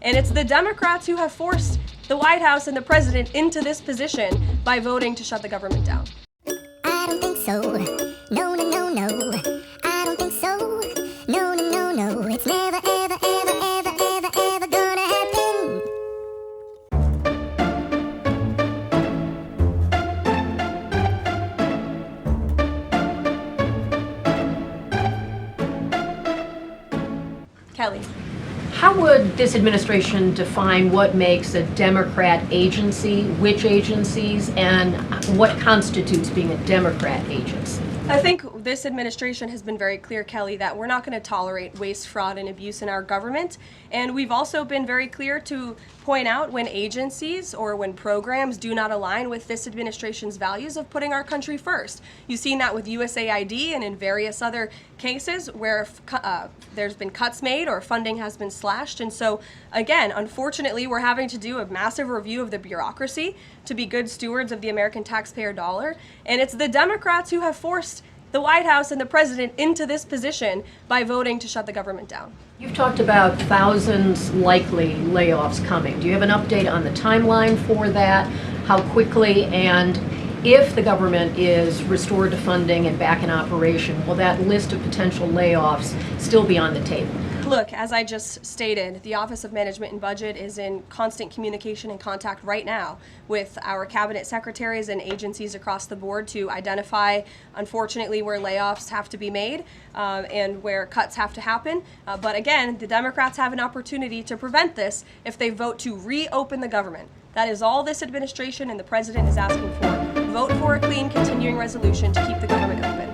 And it's the Democrats who have forced the White House and the president into this position by voting to shut the government down. I don't think so. No, no, no, no. I don't think so. No, no, no, no. It's never, ever, ever, ever, ever, ever gonna happen. Kelly. How would this administration define what makes a Democrat agency, which agencies, and what constitutes being a Democrat agency? I think this administration has been very clear, Kelly, that we're not going to tolerate waste, fraud, and abuse in our government. And we've also been very clear to point out when agencies or when programs do not align with this administration's values of putting our country first. You've seen that with USAID and in various other cases where there's been cuts made or funding has been slashed. And so, again, unfortunately, we're having to do a massive review of the bureaucracy to be good stewards of the American taxpayer dollar. And it's the Democrats who have forced the White House and the president into this position by voting to shut the government down. You've talked about thousands likely layoffs coming. Do you have an update on the timeline for that? How quickly, and if the government is restored to funding and back in operation, will that list of potential layoffs still be on the table? Look, as I just stated, the Office of Management and Budget is in constant communication and contact right now with our cabinet secretaries and agencies across the board to identify, unfortunately, where layoffs have to be made and where cuts have to happen. But again, the Democrats have an opportunity to prevent this if they vote to reopen the government. That is all this administration and the president is asking for. Vote for a clean continuing resolution to keep the government open.